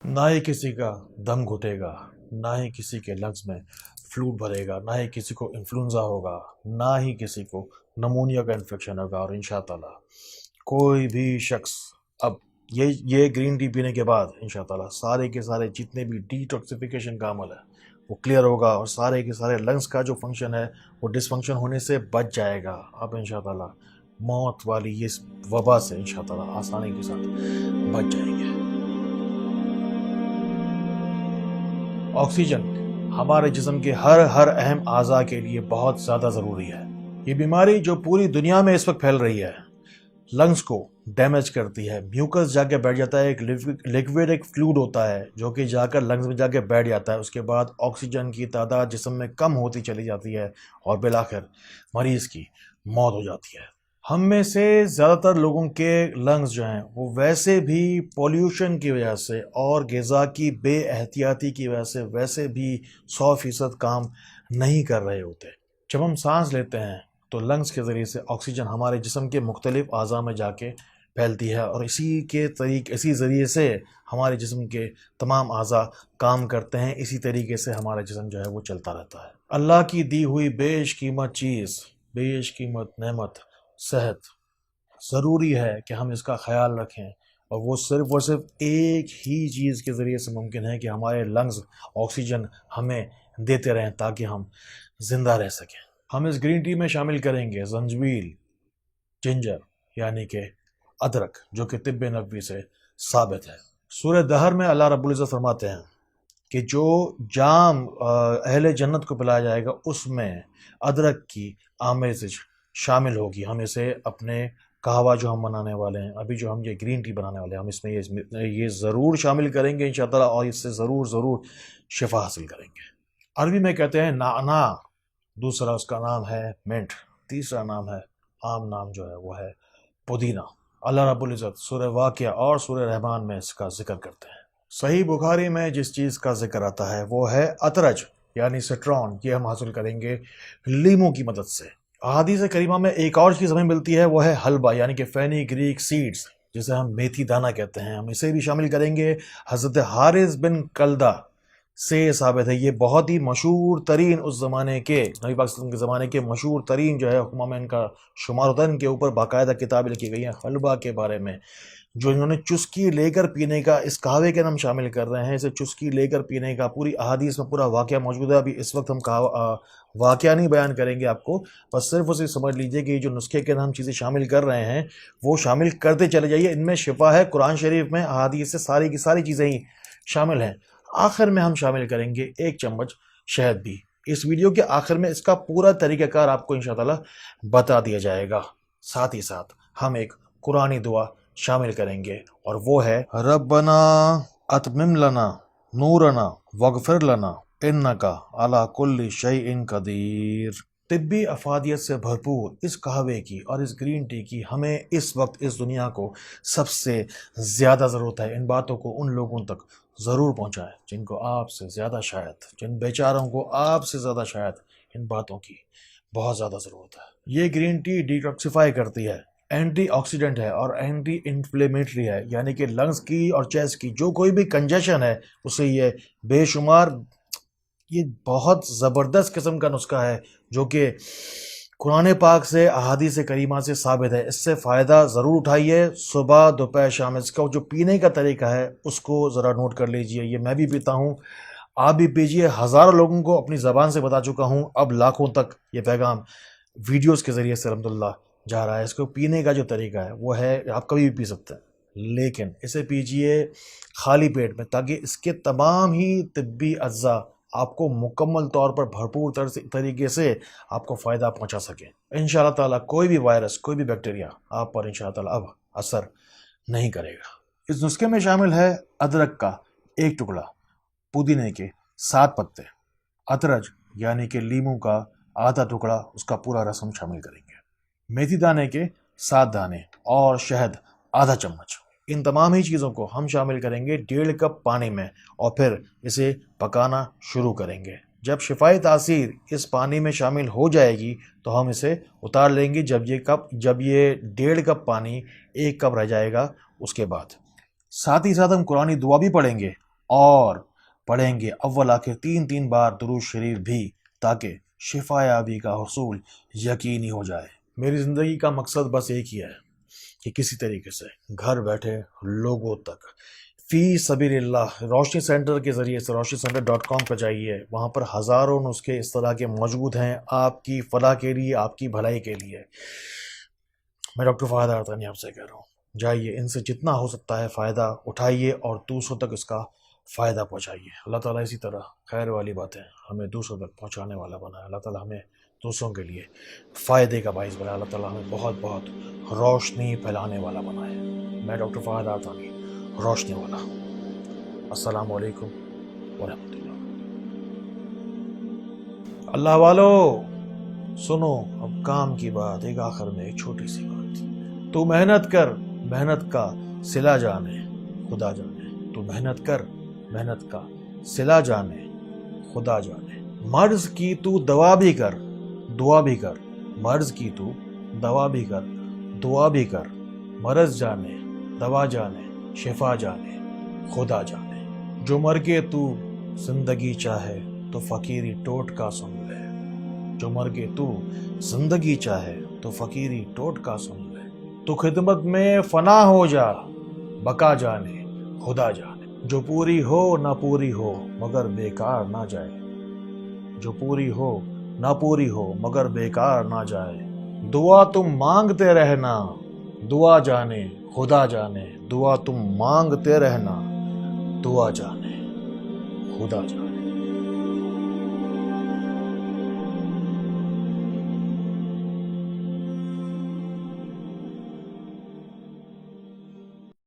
ना ही किसी का दम घुटेगा, ना ही किसी के लंग्स में फ्लूड भरेगा, ना ही किसी को इन्फ्लुएंजा होगा, ना ही किसी को नमूनिया का इन्फेक्शन होगा। और इंशाअल्लाह कोई भी शख्स अब ये ग्रीन टी पीने के बाद इंशाअल्लाह सारे के सारे जितने भी डिटॉक्सिफिकेशन का अमल है वो क्लियर होगा, और सारे के सारे लंग्स का जो फंक्शन है वो डिसफंक्शन होने से बच जाएगा। अब इंशाअल्लाह मौत वाली ये वबा से इंशाअल्लाह आसानी के साथ बच जाएंगे। ऑक्सीजन हमारे जिस्म के हर अहम आज़ा के लिए बहुत ज़्यादा ज़रूरी है। ये बीमारी जो पूरी दुनिया में इस वक्त फैल रही है लंग्स को डैमेज करती है। म्यूकस जाके बैठ जाता है, एक लिक्विड एक फ्लूइड होता है जो कि जाकर लंग्स में जाके बैठ जाता है। उसके बाद ऑक्सीजन की तादाद जिस्म में कम होती चली जाती है और बिलाखिर मरीज़ की मौत हो जाती है। हम में से ज़्यादातर लोगों के लंग्स जो हैं वो वैसे भी पोल्यूशन की वजह से और ग़िज़ा की बेएहतियाती की वजह से वैसे भी 100% काम नहीं कर रहे होते। जब हम सांस लेते हैं तो लंग्स के ज़रिए से ऑक्सीजन हमारे जिस्म के मुख्तलिफ अज़ा में जाके फैलती है, और इसी ज़रिए से हमारे जिस्म के तमाम अज़ा काम करते हैं। इसी तरीके से हमारा जिस्म जो है वो चलता रहता है। अल्लाह की दी हुई बेशकीमत चीज़, बेशकीमत नेमत सेहत, ज़रूरी है कि हम इसका ख्याल रखें, और वो सिर्फ एक ही चीज़ के ज़रिए से मुमकिन है कि हमारे लंग्स ऑक्सीजन हमें देते रहें ताकि हम ज़िंदा रह सकें। हम इस ग्रीन टी में शामिल करेंगे जंजीबील, जिंजर यानी कि अदरक, जो कि तिब्ब नबवी से साबित है। सूरह दहर में अल्लाह रब्बुल इज़्ज़त फरमाते हैं कि जो जाम अहले जन्नत को पिलाया जाएगा उसमें अदरक की आमेज़िज शामिल होगी। हम इसे अपने कहवा जो हम बनाने वाले हैं, अभी जो हम ये ग्रीन टी बनाने वाले हैं, हम इसमें ये ज़रूर शामिल करेंगे इंशाअल्लाह, और इससे ज़रूर शिफा हासिल करेंगे। अरबी में कहते हैं नाना, दूसरा उसका नाम है मिंट, तीसरा नाम है आम नाम जो है वो है पुदीना। अल्लाह रब्बुल इज़्ज़त सूरह वाक़िया और सूरह रहमान में इसका जिक्र करते हैं। सही बुखारी में जिस चीज़ का जिक्र आता है वो है अतरज यानी सिट्रॉन। ये हम हासिल करेंगे लीमू की मदद से। अहादीस करीमा में एक और चीज़ हमें मिलती है वो है हलवा यानी कि फेनिग्रीक सीड्स, जिसे हम मेथी दाना कहते हैं। हम इसे भी शामिल करेंगे। हज़रत हारिस बिन कलदा से साबित है, ये बहुत ही मशहूर तरीन उस ज़माने के नबी पाक सल्लल्लाहु अलैहि वसल्लम के ज़माने के मशहूर तरीन जो है हुक्मा में इनका शुमार होता है। इनके ऊपर बाकायदा किताबें लिखी गई हैं हलवा के बारे में, जो इन्होंने चुस्की लेकर पीने का, इस कहवे के नाम शामिल कर रहे हैं। इसे चुस्की लेकर पीने का पूरी अहादीस में पूरा वाक़या मौजूद है। अभी इस वक्त हम वाक़या नहीं बयान करेंगे आपको, बस सिर्फ उसे समझ लीजिए कि जो नुस्खे के नाम चीज़ें शामिल कर रहे हैं वो शामिल करते चले जाइए। इनमें शिफा है, कुरान शरीफ में अहादीस से सारी की सारी चीज़ें ही शामिल हैं। आखिर में हम शामिल करेंगे 1 चम्मच शहद भी। इस वीडियो के आखिर में इसका पूरा तरीक़ाकार आपको इंशाअल्लाह बता दिया जाएगा। साथ ही साथ हम एक कुरानी दुआ शामिल करेंगे, और वो है रब्बना अतमिम लना नूरना वगफिर लना इन्नका अला कुल्ली शैइन कदीर। तिब्बी अफादियत से भरपूर इस कहवे की और इस ग्रीन टी की हमें इस वक्त इस दुनिया को सबसे ज़्यादा ज़रूरत है। इन बातों को उन लोगों तक ज़रूर पहुँचाएं जिनको आपसे ज़्यादा शायद, जिन बेचारों को आपसे ज़्यादा शायद इन बातों की बहुत ज़्यादा ज़रूरत है। ये ग्रीन टी डिटॉक्सिफाई करती है, एंटी ऑक्सीडेंट है और एंटी इन्फ्लेमेटरी है, यानी कि लंग्स की और चेस्ट की जो कोई भी कंजेशन है उसे ये बेशुमार, ये बहुत ज़बरदस्त किस्म का नुस्खा है जो कि कुरान पाक से अहादीस करीमा से साबित है। इससे फ़ायदा ज़रूर उठाइए, सुबह दोपहर शाम। इसका जो पीने का तरीका है उसको ज़रा नोट कर लीजिए। ये मैं भी पीता हूँ, आप भी पीजिए। हज़ारों लोगों को अपनी ज़बान से बता चुका हूँ, अब लाखों तक ये पैगाम वीडियोस के ज़रिए से अल्हम्दुलिल्लाह जा रहा है। इसको पीने का जो तरीका है वो है, आप कभी भी पी सकते हैं, लेकिन इसे पीजिए खाली पेट में, ताकि इसके तमाम ही तिब्बी अज्जा आपको मुकम्मल तौर पर भरपूर तरीके से आपको फ़ायदा पहुंचा सकें। इंशाअल्लाह ताला कोई भी वायरस, कोई भी बैक्टीरिया आप पर इंशाअल्लाह ताला अब असर नहीं करेगा। इस नुस्खे में शामिल है अदरक का 1 टुकड़ा, पुदीने के 7 पत्ते, अतरज यानी कि लीमू का आधा टुकड़ा, उसका पूरा रस हम शामिल करेंगे, मेथी दाने के 7 दाने और शहद आधा चम्मच। इन तमाम ही चीज़ों को हम शामिल करेंगे 1.5 कप पानी में, और फिर इसे पकाना शुरू करेंगे। जब शिफाई तासीर इस पानी में शामिल हो जाएगी तो हम इसे उतार लेंगे। जब ये 1.5 कप पानी 1 कप रह जाएगा उसके बाद। साथ ही साथ हम कुरानी दुआ भी पढ़ेंगे اور پڑھیں گے اول آخر 3 بار درود شریف بھی، تاکہ شفا یابی کا حصول یقینی ہو جائے۔ میری زندگی کا مقصد بس ایک ہی ہے کہ کسی طریقے سے گھر بیٹھے لوگوں تک فی سبیل اللہ، روشنی سینٹر کے ذریعے سے roshniCenter.com پہ جائیے، وہاں پر ہزاروں نسخے اس طرح کے موجود ہیں آپ کی فلاح کے لیے، آپ کی بھلائی کے لیے۔ میں ڈاکٹر فہد ارتانی آپ سے کہہ رہا ہوں، جائیے، ان سے جتنا ہو سکتا ہے فائدہ اٹھائیے اور دوسروں تک اس کا فائدہ پہنچائیے۔ اللہ تعالیٰ اسی طرح خیر والی باتیں ہمیں دوسروں تک پہنچانے والا بنائے۔ اللہ تعالیٰ ہمیں دوسروں کے لیے فائدے کا باعث بنائے۔ اللہ تعالیٰ ہمیں بہت بہت روشنی پھیلانے والا بنائے۔ میں ڈاکٹر فہد ارتانی، روشنی والا۔ السلام علیکم ورحمۃ اللہ۔ اللہ والو سنو اب کام کی بات، ایک آخر میں ایک چھوٹی سی بات۔ تو محنت کر، محنت کا صلہ جانے خدا جانے۔ تو محنت کر، محنت کا صلہ جانے خدا جانے۔ مرض کی تو دوا بھی کر، دعا بھی کر۔ مرض کی تو دوا بھی کر، دعا بھی کر۔ مرض جانے، دوا جانے، شفا جانے خدا جانے۔ جو مر کے تو زندگی چاہے تو فقیری ٹوٹکا سن لے۔ جو مر کے تو زندگی چاہے تو فقیری ٹوٹکا سن لے۔ تو خدمت میں فنا ہو جا، بقا جانے خدا جانے۔ جو پوری ہو نہ پوری ہو مگر بیکار نہ جائے۔ جو پوری ہو نہ پوری ہو مگر بیکار نہ جائے۔ دعا تم مانگتے رہنا، دعا جانے خدا جانے۔ دعا تم مانگتے رہنا، دعا جانے خدا جانے۔